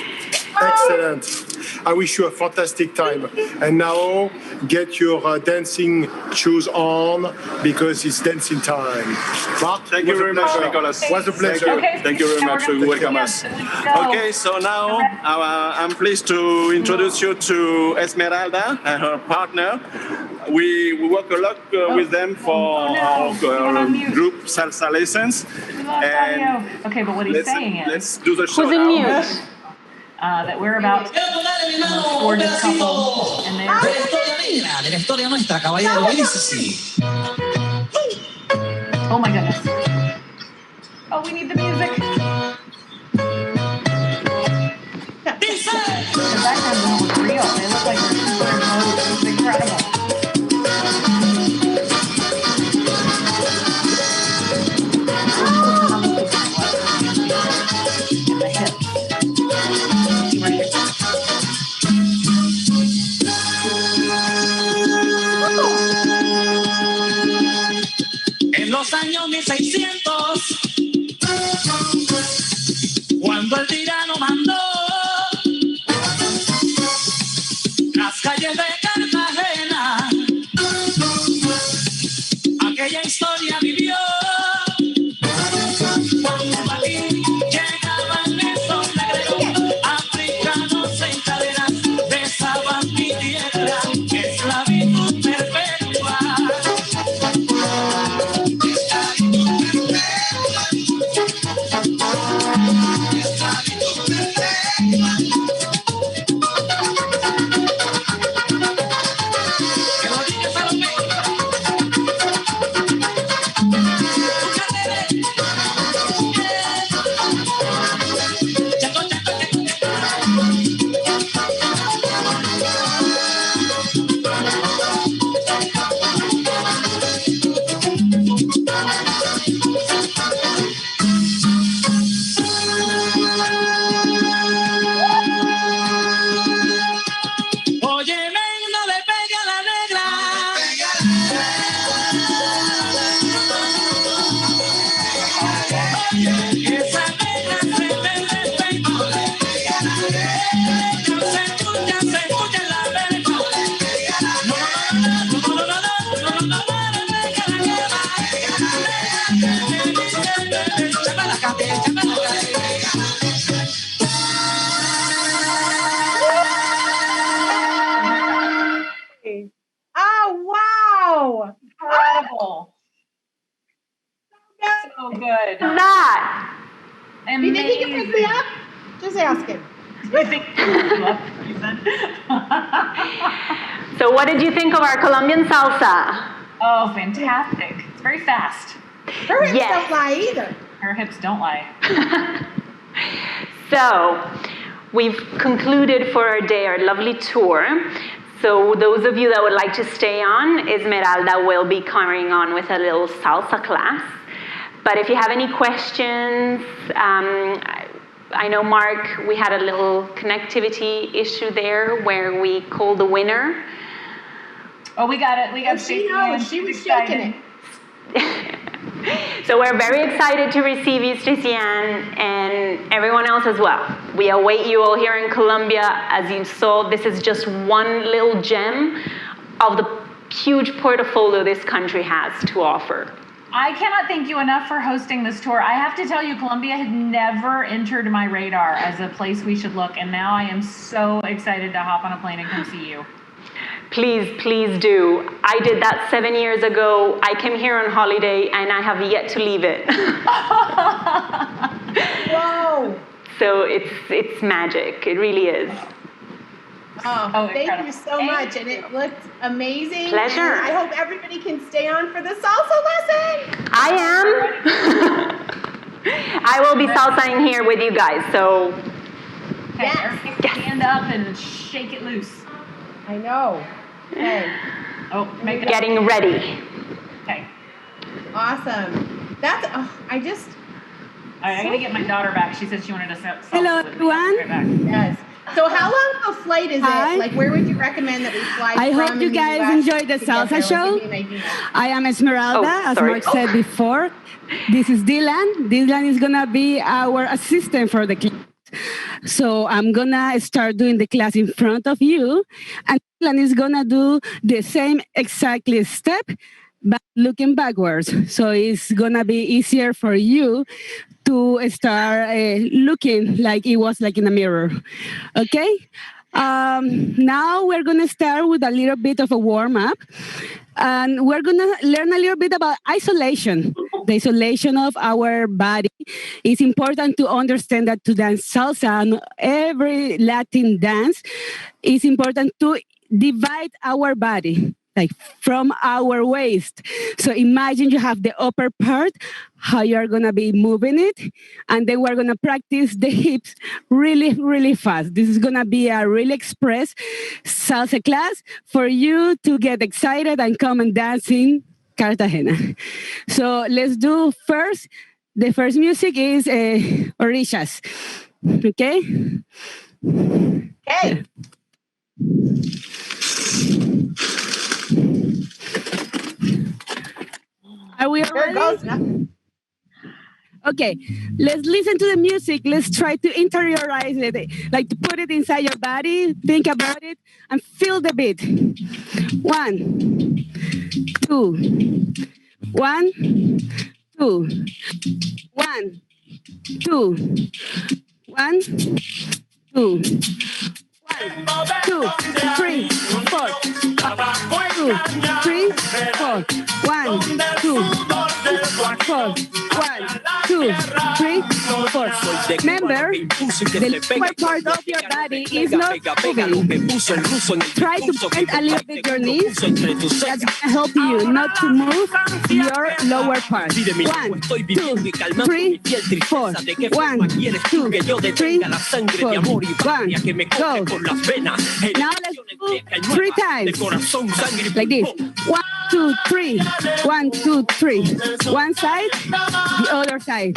Excellent. I wish you a fantastic time. And now get your dancing shoes on because it's dancing time. Mark, Thank you very much, Nicholas. Was a pleasure. Okay. Thank you very much for welcoming us. Go. Okay, so now I'm pleased to introduce you to Esmeralda and her partner. We work a lot with them for our group salsa lessons. We lost audio. Okay, but what he's saying is Let's do the show Who's in now. mute? That we're about gorgeous couple, and they're De la historia nuestra, caballero, y dice así. oh my goodness. Oh, we need the music. The backgrounds don't look real. They look like they're superimposed. It's incredible. And the hips. See where she- En los años 1600, cuando el tirano mandó las calles de Cartagena, aquella historia vivió. Cuando aquí llegaban esos negros africanos en cadenas, besaban mi tierra, esclavitud perpetua. Que lo digas a los médicos. Óyeme, no le pegue a la negra. Esa negra se te despegó. Se escucha en la verga. No, Oh, wow. Incredible. So good. That. Do you think he can pick me Amazing. up? Just asking. You think you said? So what did you think of our Colombian salsa? Oh, fantastic. It's very fast. Her hips Yes. don't lie either. Her hips don't lie. So we've concluded for our day our lovely tour. So those of you that would like to stay on, Esmeralda will be carrying on with a little salsa class. But if you have any questions, I know, Mark, we had a little connectivity issue there where we called the winner. Oh, we got it. We got She Stacey knows. in. She was Excited. shaking it. So we're very excited to receive you, Stacey Ann, and everyone else as well. We await you all here in Colombia. As you saw, this is just one little gem of the huge portfolio this country has to offer. I cannot thank you enough for hosting this tour. I have to tell you, Colombia had never entered my radar as a place we should look, and now I am so excited to hop on a plane and come see you. Please, please do. I did that 7 years ago. I came here on holiday, and I have yet to leave it. Whoa. So it's magic. It really is. Oh, thank incredible. you so much. And it looked amazing. Pleasure. And I hope everybody can stay on for the salsa lesson. I am. I will be salsaing here with you guys. So Okay, Yes. everybody stand up and shake it loose. I know. Okay. Oh, make it getting ready. Okay. Awesome. That's, I just, All right, I gotta get my daughter back. She said she wanted to salsa Hello, with me. I'll be right back. yes. So how long of a flight is Hi. it? Like, where would you recommend that we fly I from hope you in the guys US enjoyed the to get there? salsa Like, show. give me an idea. I am Esmeralda, Oh, as sorry. Mark said before. This is Dylan. Dylan is gonna be our assistant for the class. So I'm gonna start doing the class in front of you, and Dylan is gonna do the same exactly step, but looking backwards. So it's gonna be easier for you to start looking like it was like in a mirror. Okay. Now we're gonna start with a little bit of a warm up. And we're going to learn a little bit about isolation. The isolation of our body. It's important to understand that to dance salsa and every Latin dance, it's important to divide our body, like from our waist. So imagine you have the upper part, how you're gonna be moving it, and then we're gonna practice the hips really, really fast. This is gonna be a really express salsa class for you to get excited and come and dance in Cartagena. So let's do first, the first music is Orishas, okay? Okay. Are we all There it goes. ready? Okay, let's listen to the music. Let's try to interiorize it, like to put it inside your body, think about it, and feel the beat. 1, 2, 1, 2, 1, 2, 1, 2, 2, 3, 4, 2, 3, 4, 1, 2, 4, 1, 2, 3, 4. Remember, the lower part of your body is not moving. Try to bend a little bit your knees. That's going to help you not to move your lower part. 1, 2, 3, 4. 1, 2, 3, 4. 1, go. Now let's do 3 times. Like this. 1, 2, 3. 1, 2, 3. One side, the other side. 1,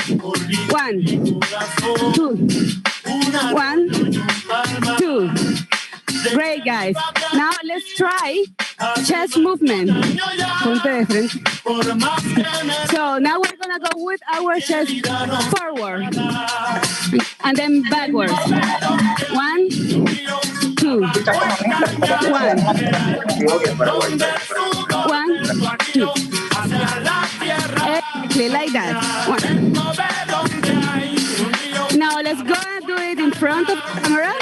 2. 1, 2. Great, guys. Now let's try chest movement. So now we're gonna go with our chest forward and then backwards. 1, 2. 1, 2. Exactly like that. 1. Now let's go and do it in front of the camera,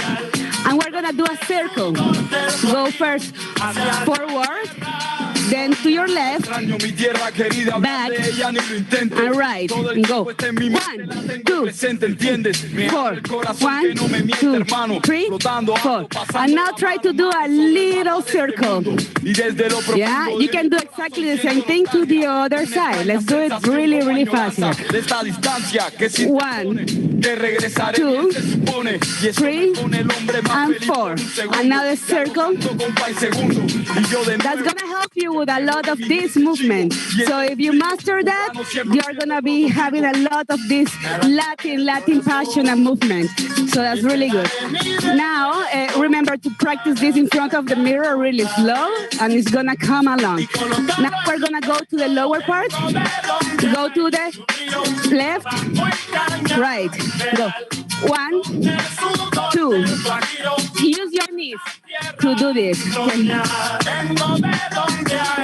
and we're gonna do a circle. Go first forward, then to your left, back, and right, and go. 1, 2, 4. 1, 2, 3, 4. And now try to do a little circle. Yeah, you can do exactly the same thing to the other side. Let's do it really, really fast here. 1, 2, 3, and 4. Another circle. That's gonna help you with a lot of this movement. So if you master that, you're gonna be having a lot of this Latin passion and movement. So that's really good. Now, remember to practice this in front of the mirror really slow, and it's gonna come along. Now we're gonna go to the lower part. Go to the left, right. Go. 1, 2. Use your knees to do this. Okay.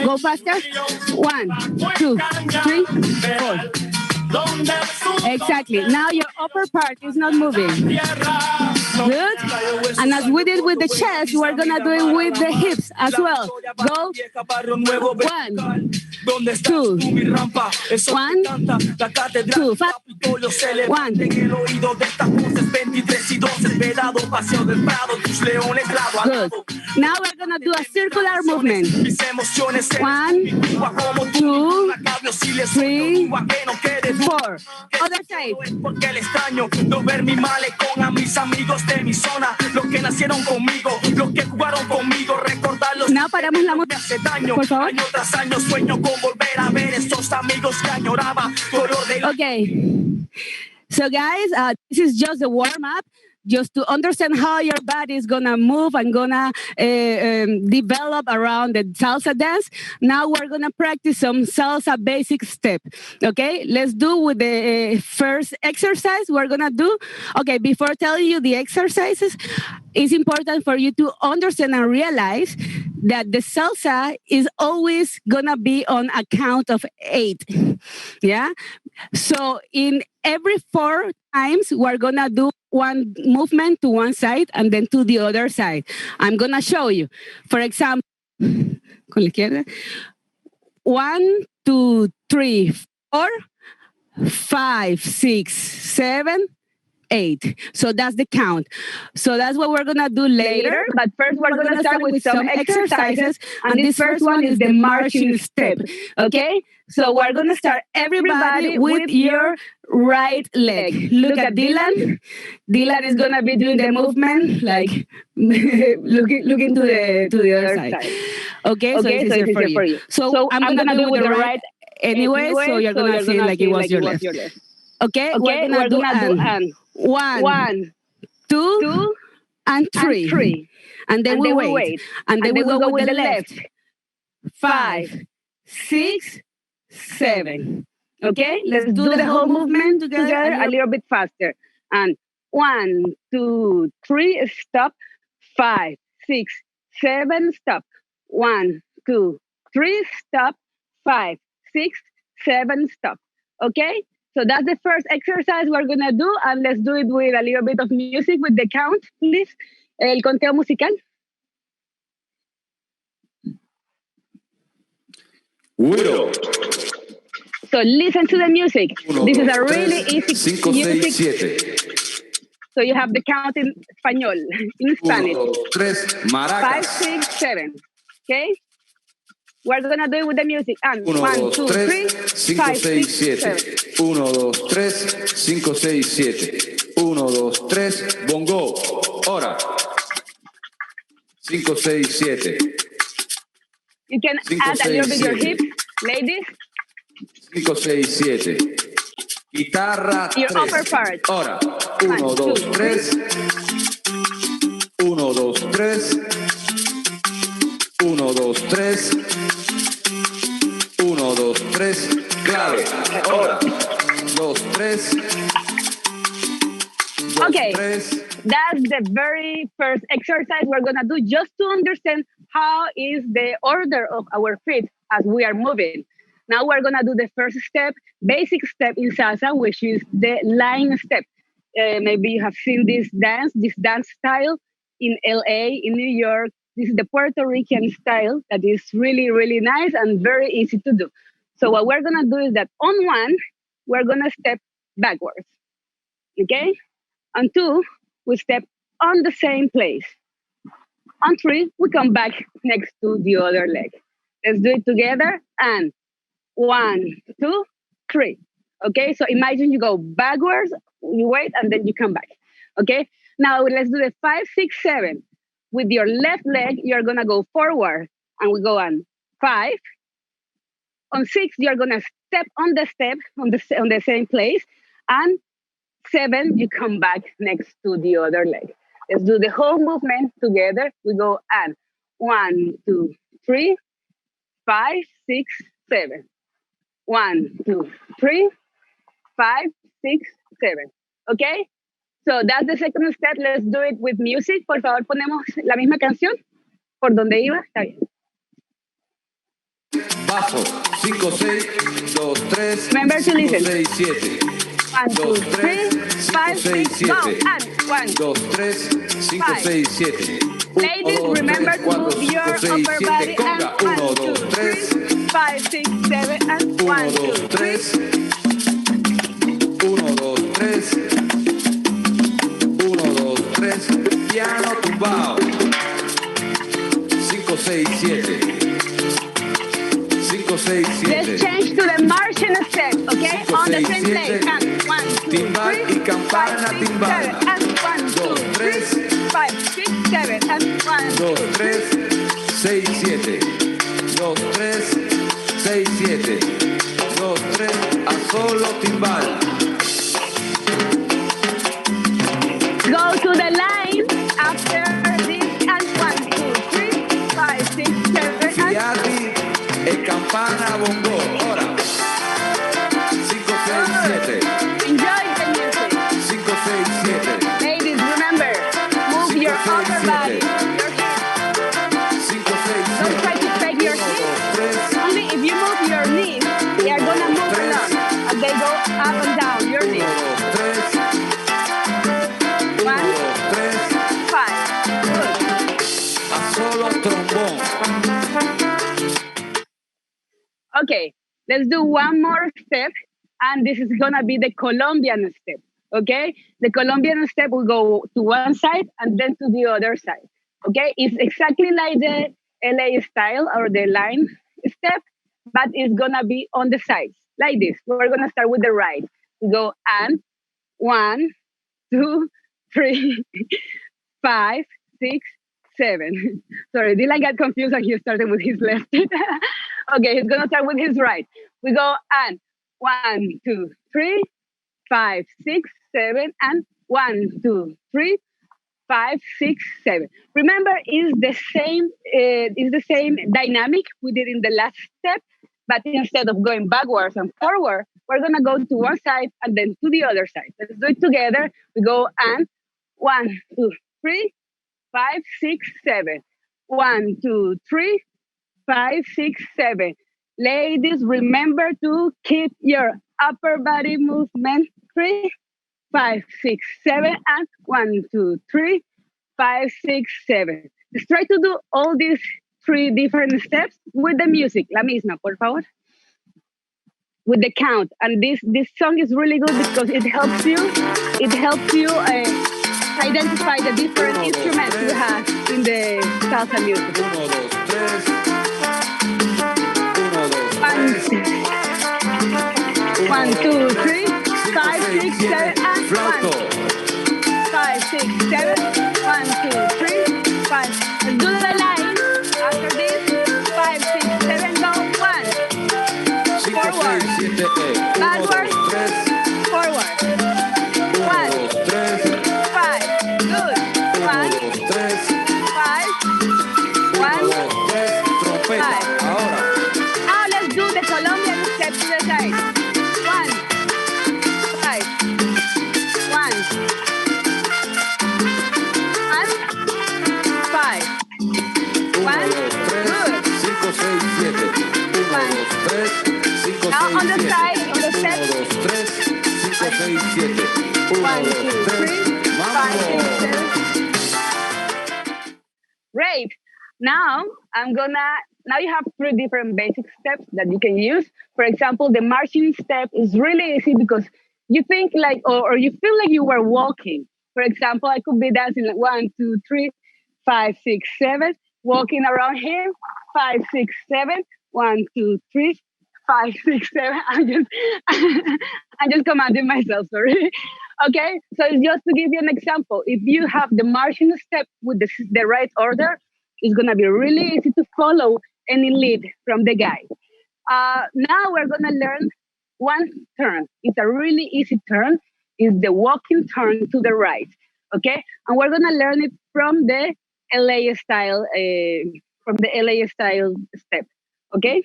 Go faster. 1, 2, 3, 4. Exactly. Now your upper part is not moving. Good. And as we did with the chest, we're gonna do it with the hips as well. Go. 1, 2. 1, 2. 1. Good. Now we're gonna do a circular movement. 1, 2, 3, 4. Other side. Now paramos la música, por favor. Okay. So guys, this is just a warm up, just to understand how your body is gonna move and gonna develop around the salsa dance. Now we're gonna practice some salsa basic step. Okay, let's do with the first exercise we're gonna do. Okay, before telling you the exercises, it's important for you to understand and realize that the salsa is always gonna be on a count of 8. Yeah. So in every 4 times, we're gonna do one movement to one side and then to the other side. I'm gonna show you. For example, con la izquierda. 1, 2, 3, 4, 5, 6, 7, 8. So that's the count. So that's what we're gonna do later. But first, we're gonna start with some exercises, and this first one is the marching step. Okay? So we're gonna start everybody with your right leg. Look at Dylan. Dylan is gonna be doing the movement like looking to the other side. Okay, so it's easier for you. So I'm gonna do it with the right anyway, so you're gonna feel like it was your left. Okay, we're gonna do an 1, 2, and 3. And then we wait. And then we go with the left. 5, 6, 7. Okay, let's do the whole movement together a little bit faster. And 1, 2, 3, stop. 5, 6, 7, stop. 1, 2, 3, stop. 5, 6, 7, stop. Okay? So that's the first exercise we're going to do, and let's do it with a little bit of music with the count, please. El conteo musical. Uno. So listen to the music. This is a really easy 5, 6, music. 7. So you have the count in español, in Spanish. 1, 2, 3, maracas. 5, 6, 7. Okay? We're going to do it with the music. And 1, 2, 3, 5, 5, 6, 7. 1, 2, 3, 5, 6, 7. 1, 2, 3, bongo. Ora. 5, 6, 7. You can add a little bit your hips, ladies. 5, 6, 7. Guitarra. Your 3. upper part. Ora. 1, 2, 3. 1, 2, 3. 1, 2, 3. 1, 2, 3. Clave. Ora. 2, 3. Okay, that's the very first exercise we're gonna do just to understand how is the order of our feet as we are moving. Now we're gonna do the first step, basic step in salsa, which is the line step. Maybe you have seen this dance style in LA, in New York. This is the Puerto Rican style that is really, really nice and very easy to do. So what we're gonna do is that on 1, we're gonna step backwards, okay? On 2, we step on the same place. On 3, we come back next to the other leg. Let's do it together. And 1, 2, 3. Okay, so imagine you go backwards, you wait, and then you come back. Okay, now let's do the 5, 6, 7. With your left leg, you're gonna go forward, and we go on 5. On 6, you're gonna step on the same place, and 7, you come back next to the other leg. Let's do the whole movement together. We go and 1, 2, 3, 5, 6, 7. 1, 2, 3, 5, 6, 7. Okay? So that's the second step. Let's do it with music. Por favor, ponemos la misma canción. ¿Por donde iba? Está bien. Bajo. 5, 6, 2, 3. Remember to 5, listen. 6, 7. 1, 2, 3, 5, 6, 6, go. 7. And 1, 2, 3, 5, 6, 7. Ladies, remember to move your upper body. And 1, 2, 3, 5, 6, 7. And 1, 2, 3. 1, 2, 3. 1, 2, 3. Piano tumbao. 5, 6, 7. 5, 6, 7. Let's change to the marching step, okay? 5, On the 6, same 7. place. And 1, 2, 3, Timbal y campana 5, 6, timbal. 7. And 1, 2, 3, 5, 6, 7. And 1, 2, 3, 6, 7. 2, 3, 6, 7. 2, 3, a solo timbal. Para bongo, ahora. 5, 6, 7. Enjoy the music. 5, 6, 7. Ladies, remember, move your upper body, your hips. 5, 6, 7. Don't try to fake your hips. Only if you move your knees, they are gonna move along as they go up and down your knees. 1, 5. Good. A solo trombón. Okay, let's do one more step, and this is gonna be the Colombian step. Okay, the Colombian step will go to one side and then to the other side. Okay, it's exactly like the LA style or the line step, but it's gonna be on the sides like this. We're gonna start with the right. We go and 1, 2, 3, 5, 6, 7. Sorry, Dylan got confused and he started with his left. Okay, he's gonna start with his right. We go and 1, 2, 3, 5, 6, 7, and 1, 2, 3, 5, 6, 7. Remember, it's the same dynamic we did in the last step, but instead of going backwards and forward, we're gonna go to one side and then to the other side. Let's do it together. We go and 1, 2, 3, 5, 6, 7. 1, 2, 3, 5, 6, 7. Ladies, remember to keep your upper body movement. 3, 5, 6, 7, and 1, 2, 3, 5, 6, 7. Let's try to do all these 3 different steps with the music. La misma, por favor. With the count. And this song is really good because it helps you identify the different instruments we have in the salsa music. 1, 2, 3, 5, 6, 7, and 1. 5, 6, 7, 1, 2, 3, 5. Let's do the line. After this, 5, 6, 7, go. 1. Forward. Backward. Forward. 1, 5. Good. 1, 5. 1, 5. Now let's do the Colombian step to the side. 1, 5. 1. And 5. 1. Good. 5, 6, 7. 1, 2, 3, 5, 6, 7. Now on the side, on the step. 1, 2, 3, 5, 6, 7. 1, 2, 3, 5, 6, 7. Great. Now now you have 3 different basic steps that you can use. For example, the marching step is really easy because you think like, or you feel like you were walking. For example, I could be dancing like 1, 2, 3, 5, 6, 7, walking around here, 5, 6, 7, 1, 2, 3, 5, 6, 7. I'm just commanding myself, sorry. Okay, so it's just to give you an example. If you have the marching step with the right order, it's gonna be really easy to follow any lead from the guy. Now we're gonna learn one turn. It's a really easy turn. It's the walking turn to the right, okay? And we're gonna learn it from the LA style, step, okay?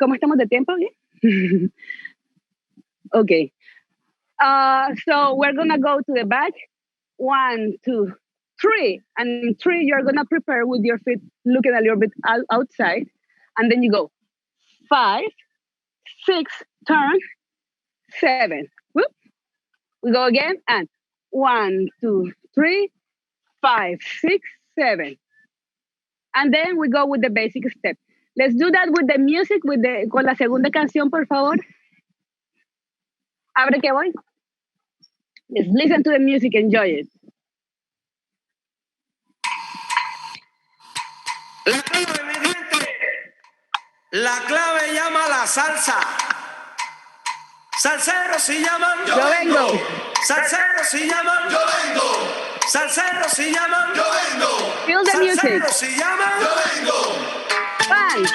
¿Cómo estamos de tiempo? ¿Bien? Okay. So we're gonna go to the back. 1, 2, 3. And in 3, you're gonna prepare with your feet looking a little bit outside. And then you go 5, 6, turn, 7. Whoop. We go again and 1, 2, 3, 5, 6, 7. And then we go with the basic step. Let's do that with the music, con la segunda canción, por favor. Abre que voy. Let's listen to the music, enjoy it. La clave, mi gente. La clave llama la salsa. Salseros si llaman, yo vengo. Salseros si llaman, yo vengo. Salseros si llaman, yo vengo. Feel the music. Salseros si llaman, yo vengo. 5,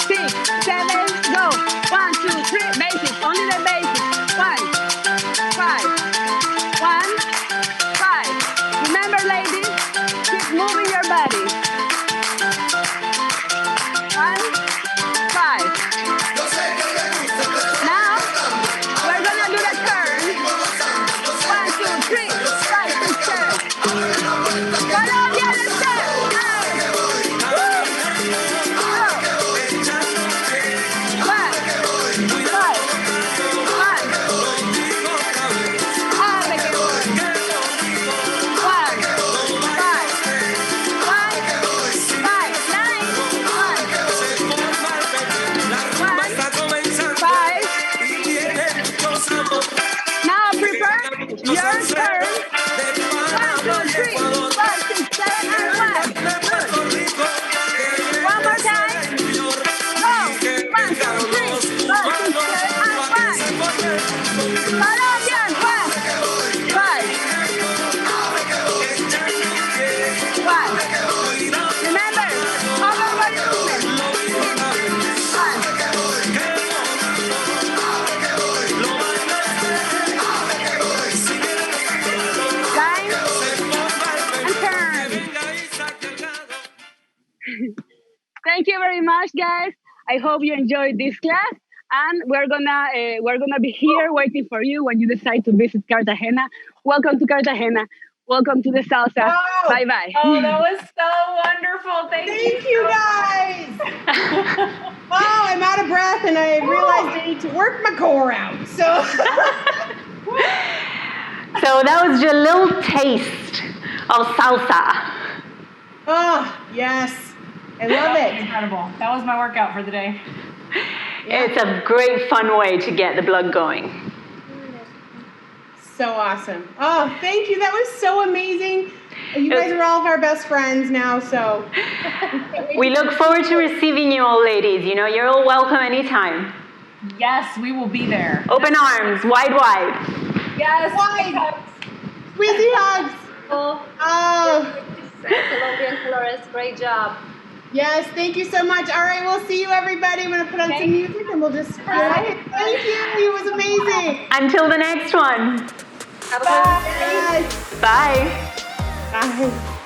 6, 7, go. 1, 2, 3, basic, only the basic. 1, 5, 1, 5. Remember, ladies, keep moving your body. Your turn. 1, 2, 3, 4, 6, 7, and 1. Good. One more time. Go. 1, 2, 3, 4, 6, 7, and 1. Colombian. 1, 5. 1. Remember, cover body movement. 1. Line and turn. Thank you very much, guys. I hope you enjoyed this class, and we're gonna be here waiting for you when you decide to visit Cartagena. Welcome to Cartagena. Welcome to the salsa. Wow. Bye bye. Oh, that was so wonderful. Thank you guys. Oh, I'm out of breath and I realized I need to work my core out. So So that was just a little taste of salsa. oh, yes. I love it. Incredible. That was my workout for the day. It's a great fun way to get the blood going. So awesome. Oh, thank you. That was so amazing. You guys are all of our best friends now, so. We look forward to receiving you all, ladies. You know, you're all welcome anytime. Yes, we will be there. Open arms, wide, wide. Yes. Wide. Squeezy hugs. Oh. Colombian Flores, great job. Yes, thank you so much. All right, we'll see you, everybody. I'm going to put on some music and we'll just. Thank you. It was amazing. Until the next one. Have a good day. Bye. Bye. Bye.